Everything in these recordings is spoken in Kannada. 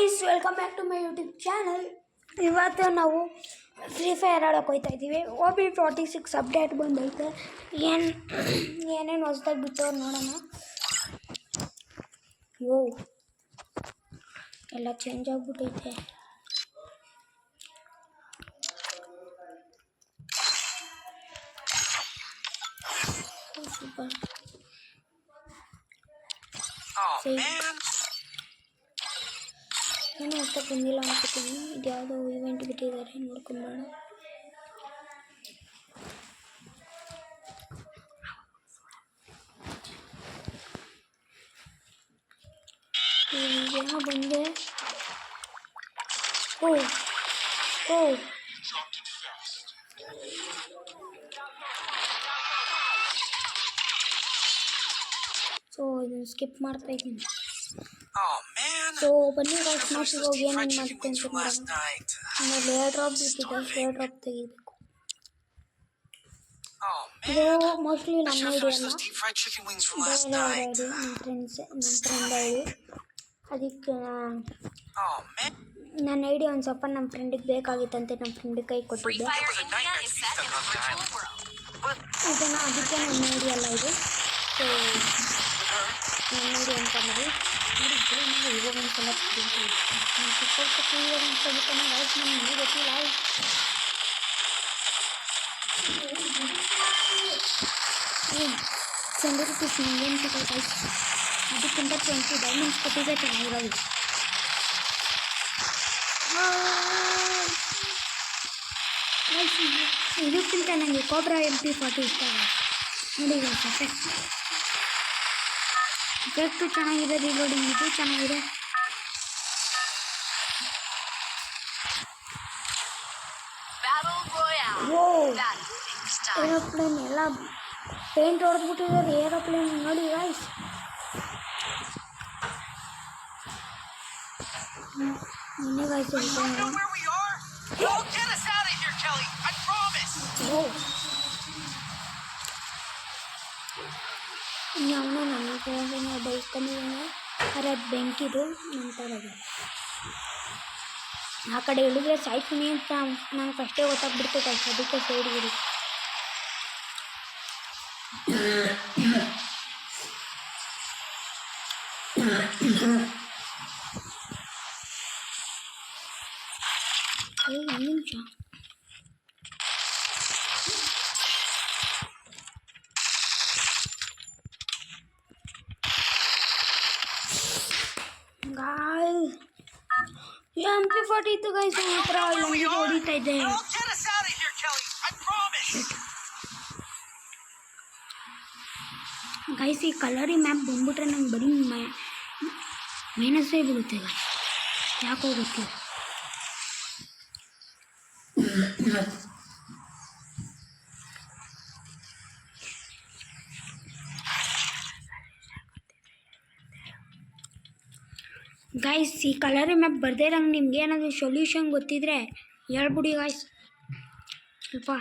Guys, welcome back to my YouTube channel. ಇವತ್ತು ನಾವು ಫ್ರೀ ಫೈರ್ ಆಡೋಕೆ ಹೋಗ್ತಾ ಇದ್ದೀವಿ. OB46 ಅಪ್ಡೇಟ್ ಬಂದೈತೆ. ಏನೇನು ಹೊಸ್ದಾಗಿ ಬಿಟ್ಟವ್ರು ನೋಡೋಣ. ಯೋ ಎಲ್ಲ ಚೇಂಜ್ ಆಗಿಬಿಟ್ಟೈತೆ. ಸೂಪರ್. ಏನೋ ಅಷ್ಟ ಬಂದಿಲ್ಲ ಅನ್ಕೋತೀನಿ. ಇದು ಯಾವುದೋ ಇವೆಂಟ್ ಬಿಟ್ಟಿದ್ದಾರೆ, ನೋಡ್ಕೊಂಬೋಣ. ಏನೋ ಬಂದೆ. ಓ ಸೊ ಇದನ್ನು ಸ್ಕಿಪ್ ಮಾಡ್ತಾ ಇದ್ದೀನಿ. ಸೊ ಬನ್ನಿ ಗೈಸ್, ಮ್ಯಾಚಿಗೆ ಹೋಗಿ ಏನೇನು ಮಾಡುತ್ತೆ ಅಂತ ನೋಡೋಣ. ಆಮೇಲೆ ಏರ್ ಡ್ರಾಪ್ ಬಿಟ್ಟಿದೆ, ಏರ್ ಡ್ರಾಪ್ ತೆಗಿಬೇಕು. ಇದು ಮೋಸ್ಟ್ಲಿ ನಮ್ಮ ಐಡಿ ಅಲ್ಲ, ಬೇರೆ ಐಡಿ, ನಮ್ಮ ಫ್ರೆಂಡ್ ಐಡಿ. ಅದಕ್ಕೆ ನನ್ನ ಐಡಿ ಒಂದು ಸ್ವಲ್ಪ ನಮ್ಮ ಫ್ರೆಂಡಿಗೆ ಬೇಕಾಗಿತ್ತಂತೆ, ನಮ್ಮ ಫ್ರೆಂಡಿಗೆ ಕೈ ಕೊಟ್ಟಿದ್ದೆ. ಅದಕ್ಕೆ ನನ್ನ ಐಡಿ ಅಲ್ಲ ಇದು. ಸೊ ನನ್ನ ಐಡಿ ಅಂತ ಮಾಡಿ ಇವಾಗ ಒಂದು ಸಲ ನನಗೆ ಗೊತ್ತಿಲ್ಲ. ₹100 ಏನು ಸಿಗುತ್ತೆ, ಅದಕ್ಕಿಂತ 20 ಡೈಮಂಡ್ಸ್ ಕೊಟ್ಟಿದ್ದೆ ಚೆನ್ನಾಗಿರೋದು. ಇದಕ್ಕಿಂತ ನನಗೆ ಕೋಬ್ರಾ MP40 ಇಷ್ಟ ನೋಡಿ. ಎಫೆಕ್ಟು ಚೆನ್ನಾಗಿದೆ, ರೀಲೋಡಿಂಗ್ ಇದು ಚೆನ್ನಾಗಿದೆ. ಏರೋಪ್ಲೇನ್ ಎಲ್ಲ ಪೇಂಟ್ ಹೊಡೆದ್ಬಿಟ್ಟಿದ್ದಾರೆ. ಏರೋಪ್ಲೇನ್ ನೋಡಿ ಗೈಸ್. ಮೊನ್ನೆ ಗೈಸ್ ಅವನು ನನ್ನ ಫೋನ್ ಬೈಸ್ಕೊಂಡಿದ್ದಾನೆ. ಅರೆ ಅದು ಬೆಂಕಿದು ನಂತರ ಆ ಕಡೆ ಇಳಿದ್ರೆ ಸಾಯ್ತೀನಿ ಅಂತ ನಂಗೆ ಫಸ್ಟೇ ಗೊತ್ತಾಗ್ಬಿಡ್ತು ಗೈಸ್. ಅದಕ್ಕೆ ಸೈಡ್ ಬಿಡಿ. ಒಂದು ನಿಮಿಷ. MP40 ಇತ್ತು ಗೈಸ್, ಮಾತ್ರ ನನಗೆ ಹೊಡಿತಾ ಇದೆ. ಗೈಸ್ ಈ ಕಲರಿ ಮ್ಯಾಪ್ ಬಂದ್ಬಿಟ್ರೆ ನಂಗೆ ಬರೀ ಮೈನಸ್ಸೇ ಬೀಳುತ್ತೆ ಗೈಸ್, ಯಾಕೋ ಗೊತ್ತಿಲ್ಲ. ಗೈಸ್ ಈ ಕಲರಿ ಮ್ಯಾಪ್ ಬರ್ದೇ ಇರಂಗೆ ನಿಮ್ಗೆ ಏನಾದರೂ ಸೊಲ್ಯೂಷನ್ ಗೊತ್ತಿದ್ರೆ ಹೇಳ್ಬಿಡಿ ಗೈಸ್. ಸ್ವಲ್ಪ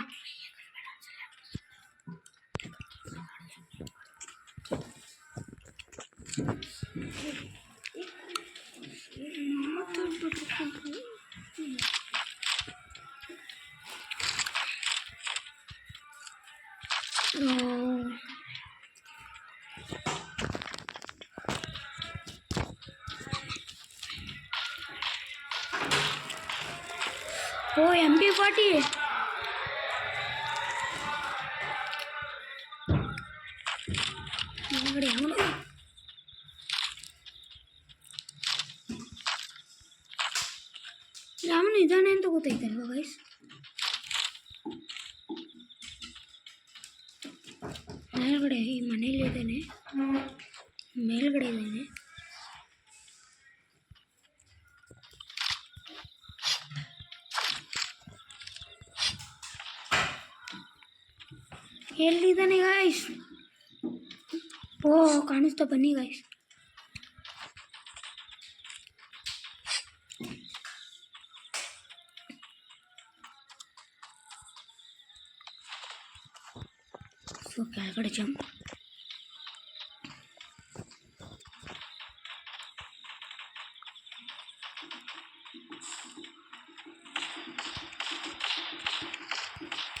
MP40 ನೋಡಿ. ಅವನು ಇದ್ದಾನೆ ಅಂತ ಗೊತ್ತೈತಲ್ವ ಗೈಸ್. ಮೇಲ್ಗಡೆ ಈ ಮನೇಲಿ ಇದ್ದಾನೆ, ಮೇಲ್ಗಡೆ ಇದ್ದಾನೆ. ಎಲ್ಲಿದ್ದಾನೆ ಗೈಸ್? ಓ ಕಾಣಿಸ್ತಾ, ಬನ್ನಿ ಗೈಸ್. ಸೊ ಕೆಳಗಡೆ ಜಂಪ್.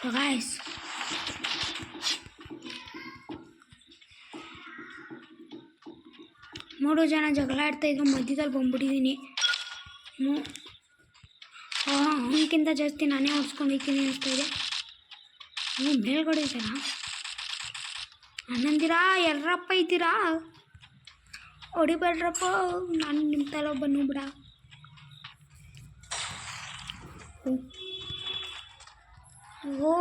ಸೊ ಗಾಯ್ಸ್, ಮೂರು ಜನ ಜಗಳ ಆಡ್ತಾಯಿದ್ರು, ಮಧ್ಯದಲ್ಲಿ ಬಂದ್ಬಿಟ್ಟಿದ್ದೀನಿ. ಅವನಕ್ಕಿಂತ ಜಾಸ್ತಿ ನಾನೇ ಹೊಡ್ಸ್ಕೊಂಡಿದ್ದೀನಿ ಅನಿಸ್ತಾಯಿದೆ. ಮೇಲ್ಗಡೆ ಇದ್ದಾರಾ ಅಣ್ಣಂದಿರಾ? ಎಲ್ಲರಪ್ಪ ಇದ್ದೀರಾ? ಹೊಡಿಬೇಡ್ರಪ್ಪ, ನಾನು ನಿಮ್ಮ ತಲೆ ಬನ್ನು ಬಿಡ. ಓ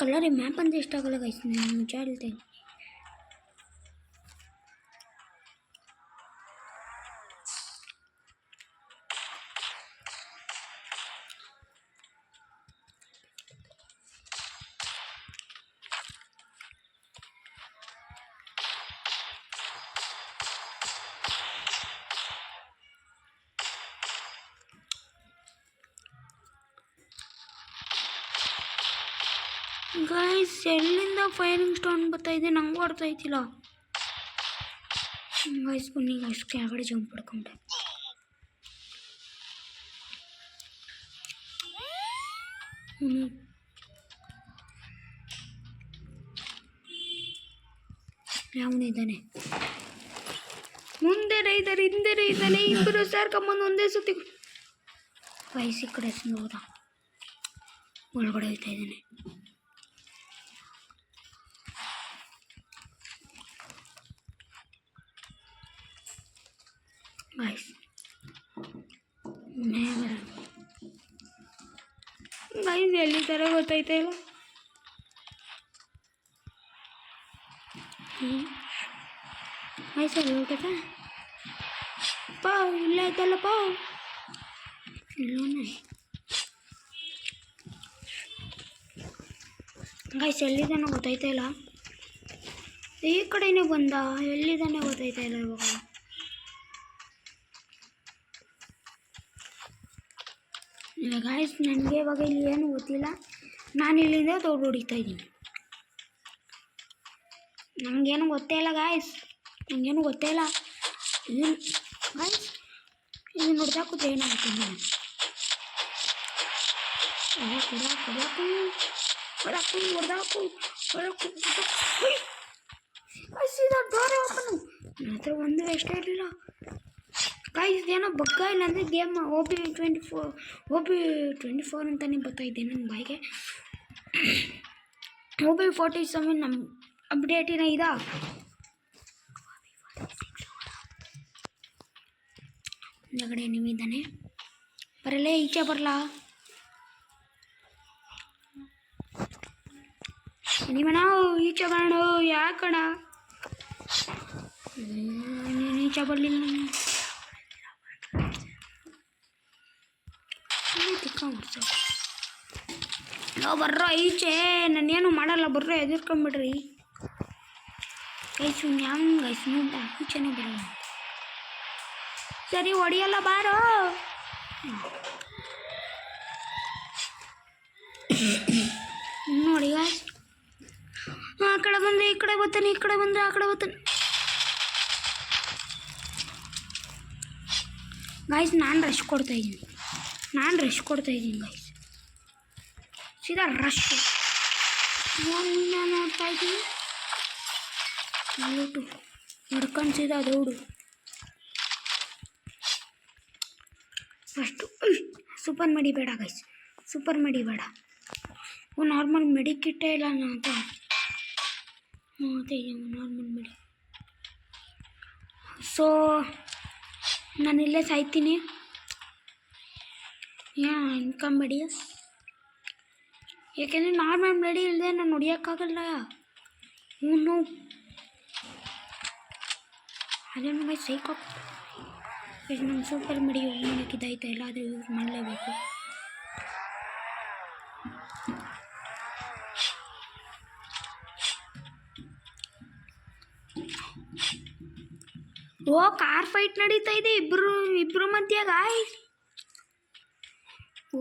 ಕಲರ್ ಈ ಮ್ಯಾಪ್ ಅಂತ ಇಷ್ಟ ಆಗಲ್ಲ ಗೈಸ್, ನಾನು ನಿಜ ಹೇಳ್ತೇನೆ. ಗೈಸ್, ಎಲ್ಲಿಂದ ಫೈರಿಂಗ್ ಸ್ಟೋನ್ ಬರ್ತಾಯಿದೆ ನಂಗೆ ಹೊಡ್ತಾಯ್ತಿಲ್ಲ. ಗೈಸ್ ಬನ್ನಿ ಗೈಸ್, ಕೆಳಗಡೆ ಜಂಪ್ ಮಾಡ್ಕೊಂಡೆ. ಯಾವನಿದ್ದಾನೆ? ಮುಂದೆನೇ ಇದ್ದಾರೆ, ಹಿಂದೆನೇ ಇದ್ದಾನೆ. ಇಬ್ಬರು ಸೇರ್ಕೊಂಬಂದು ಒಂದೇ ಸುತ್ತಿ ಗೈಸ್ ಈ ಕಡೆ ಹೋದ, ಒಳಗಡೆ ಹೋಗ್ತಾ ಇದ್ದಾನೆ. ಗೈಸ್ ಗೈಸ್ ಎಲ್ಲಿದ್ದಾರೆ ಗೊತ್ತಾಯ್ತಾ ಇಲ್ಲ. ಗೈಸ್ ಅಲ್ಲಿ ಹೋಗ್ತೈತೆ ಪಾವ್, ಇಲ್ಲ ಆಯ್ತಲ್ಲ ಪಾವ್, ಇಲ್ಲೋನೆ. ಗೈಸ್ ಎಲ್ಲಿದ್ದಾನೆ ಗೊತ್ತಾಯ್ತಾ ಇಲ್ಲ. ಈ ಕಡೆನೇ ಬಂದ, ಎಲ್ಲಿದ್ದಾನೆ ಗೊತ್ತಾಯ್ತಾ ಇಲ್ಲ ಇವಾಗ. ಇಲ್ಲ ಗಾಯ್ಸ್, ನನಗೆ ಇವಾಗ ಇಲ್ಲಿ ಏನು ಗೊತ್ತಿಲ್ಲ. ನಾನು ಇಲ್ಲಿಂದ ದೌಡ್ ಹೊಡಿತಾ ಇದ್ದೀನಿ. ನನಗೇನು ಗೊತ್ತೇ ಇಲ್ಲ ಗಾಯ್ಸ್, ನನಗೇನು ಗೊತ್ತೇ ಇಲ್ಲ. ಇದು ಗಾಯ್ಸ್, ಇದು ನೋಡ್ತಾ ಕೂತ್ರೆ ಏನಾಗುತ್ತೆ ನಾನು ಡೋರೆ ಓಪನು. ನನ್ನ ಹತ್ರ ಒಂದು ವೇಸ್ಟ್ ಇರಲಿಲ್ಲ ಗಾಯ್ಸ್. ಏನೋ ಬಗ್ಗ ಇಲ್ಲ ಅಂದರೆ ಗೇಮ್ OB24 ಅಂತಲೇ ಬರ್ತಾಯಿದ್ದೆ ನನ್ನ ಬಾಯಿಗೆ. OB47 ನಮ್ಮ ಅಪ್ಡೇಟಿನ ಇದಾ. ಹಿಂದಗಡೆ ನೀವಿದ್ದಾನೆ, ಬರಲೇ ಈಚೆ ಬರಲಾ ನೀವಣ್ಣ, ಈಚೆ ಬರೋಣ. ಯಾಕಣ ನೀನು ಈಚೆ ಬರಲಿಲ್ಲ? ನಾವು ಬರ್ರೋ ಈಚೆ, ನಾನೇನು ಮಾಡಲ್ಲ, ಬರ್ರೋ ಎದುರ್ಕೊಂಬಿಡ್ರಿ ಗೈಸು. ಹ್ಯಾಂಗ ಗೈಸ್ ನೋಡ, ಈಚೆನೇ ಬರಲ್ಲ. ಸರಿ ಹೊಡಿಯಲ್ಲ ಬಾರೋ. ನೋಡಿ ಗಾಯ್ಸ್, ಆ ಕಡೆ ಬಂದರೆ ಈ ಕಡೆ ಬರ್ತಾನೆ, ಈ ಕಡೆ ಬಂದರೆ ಆ ಕಡೆ ಬರ್ತಾನೆ. ಗಾಯ್ಸ್ ನಾನು ರಶ್ ಕೊಡ್ತಾಯಿದ್ದೀನಿ ಗೈಸ್, ಸೀದಾ ರಶ್. ನಾನು ನೋಡ್ತಾ ಇದ್ದೀನಿ, ನಡ್ಕೊಂಡು ಸೀದಾ ದೌಡು. ಫಸ್ಟು ಸೂಪರ್ ಮಡಿಬೇಡ ಗೈಸ್, ಸೂಪರ್ ಮಡಿಬೇಡ. ನಾರ್ಮಲ್ ಮೆಡಿಕಿಟ್ಟೇ ಇಲ್ಲ ಅಂತ ನಾರ್ಮಲ್ ಮೆಡಿ. ಸೊ ನಾನಿಲ್ಲೇ ಸಾಯ್ತೀನಿ. ಇನ್ಕಮ್ ಮೆಡಿ, ಯಾಕೆಂದರೆ ನಾರ್ಮಲ್ ಮೆಡಿ ಇಲ್ಲದೆ ನಾನು ಹೊಡಿಯೋಕ್ಕಾಗಲ್ಲ. ಹ್ಞೂ ಅದನ್ನು ಮೈ ಸೈಕೋ. ನಮ್ಮ ಸೂಪರ್ ಮೆಡಿ ಯೂಸ್ ಮಾಡೋಕ್ಕಿದ್ದಾಯ್ತಾ ಇಲ್ಲ, ಆದರೆ ಯೂಸ್ ಮಾಡಲೇಬೇಕು. ಓ ಕಾರ್ ಫೈಟ್ ನಡೀತಾ ಇದೆ ಇಬ್ರು ಮಧ್ಯ ಗಾಯ್ಸ್. ಓ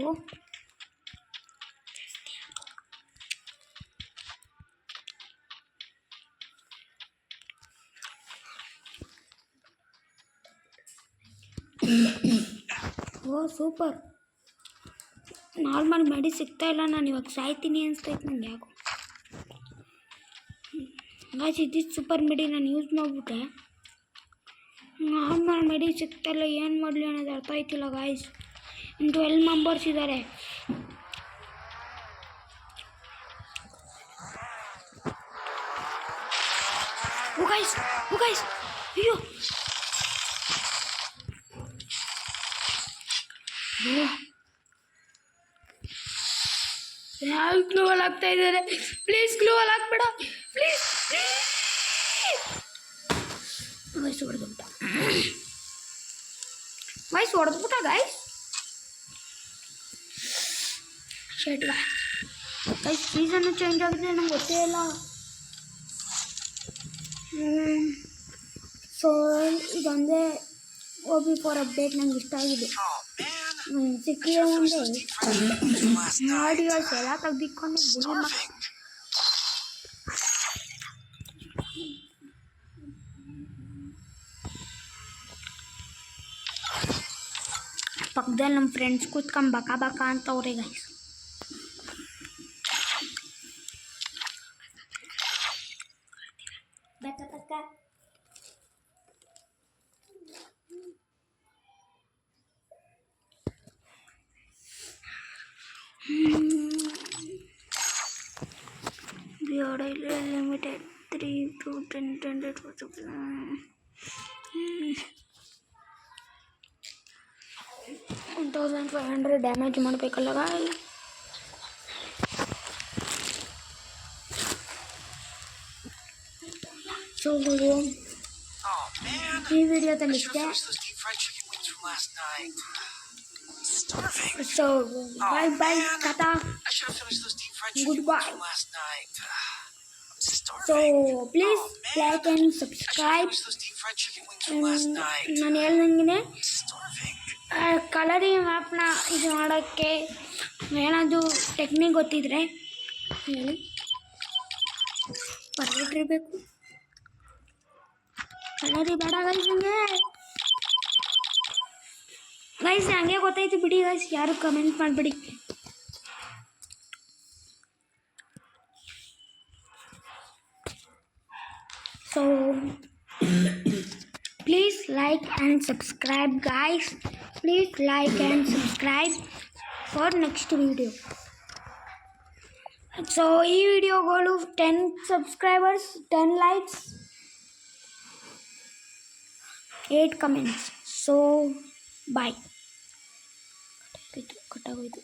ಸೂಪರ್. ನಾರ್ಮಲ್ ಮೆಡಿ ಸಿಗ್ತಾ ಇಲ್ಲ. ನಾನು ಇವಾಗ ಸಾಯ್ತೀನಿ ಅನಿಸ್ತೈತೆ ನಂಗೆ ಯಾಕೋ. ಗಾಯ್ಸ್ ಇದ್ದಿದ್ದು ಸೂಪರ್ ಮೆಡಿ ನಾನು ಯೂಸ್ ಮಾಡಿಬಿಟ್ಟೆ. ನಾರ್ಮಲ್ ಮೆಡಿ ಸಿಗ್ತಾಯಿಲ್ಲ, ಏನು ಮಾಡಲಿ ಅನ್ನೋದು ಅರ್ಥ ಆಯ್ತಿಲ್ಲ ಗಾಯ್ಸ್. 12 ಮೆಂಬರ್ಸ್ ಇದ್ದಾರೆ. ಗಾಯ್ಸ್ ಅಯ್ಯೋ ಯಾರು ಗ್ಲೂವಲ್ ಆಗ್ತಾ ಇದ್ದಾರೆ? ಪ್ಲೀಸ್ ಗ್ಲೂವಲ್ ಹಾಕ್ಬೇಡ ಪ್ಲೀಸ್. ವಯಸ್ಸು ಹೊಡೆದ್ಬಿಟ್ಟ guys. Shirt guys season change ಆಗಿದೆ, ನಂಗೆ ಗೊತ್ತೇ ಇಲ್ಲ. ಸೊ ಇದೊಂದೇ OB4 ಅಪ್ಡೇಟ್ ನಂಗೆ ಇಷ್ಟ ಆಗಿದೆ. ಸಿಕ್ಕಿದೆ ಒಂದು ಆಡಿಯೋಸ್ ಎಲ್ಲ ತೆಗ್ದಿಕ್ಕೊಂಡು ಪಕ್ಕದಲ್ಲಿ ನಮ್ಮ ಫ್ರೆಂಡ್ಸ್ ಕೂತ್ಕೊಂಡು ಬಕ ಅಂತವ್ರೆ ಗೈಸ್. ಲಿಮಿಟೆಡ್ 3 to 10 1500 ಡ್ಯಾಮೇಜ್ ಮಾಡಬೇಕಲ್ಲ ಗಾಯ್ಸ್. ಸೊ ಈ ವಿಡಿಯೋದಲ್ಲಿ ಇಷ್ಟೇ. So bye tata good bye. So please like and subscribe. ನಾನು ಹೇಳ್ದಂಗೆ ಕಲರಿಂಗ್ ಮ್ಯಾಪ್ನ ಇದು ಮಾಡೋಕ್ಕೆ ಏನಾದರೂ ಟೆಕ್ನಿಕ್ ಗೊತ್ತಿದ್ರೆ ಹೇಳಿ, ಬರಬೇಕು. ಕಲರಿ ಬೇಡ ಗೈಸ್ ಹಂಗೆ ಗೊತ್ತಾಯ್ತು ಬಿಡಿ ಗೈಸ್, ಯಾರು ಕಮೆಂಟ್ ಮಾಡಿಬಿಡಿ. So please like and subscribe guys. Please like and subscribe for next video. So ಈ ವಿಡಿಯೋಗಳು 10 subscribers, 10 likes, 8 comments. So bye. ಕಟ್ಟಾಗೋಯ್ತು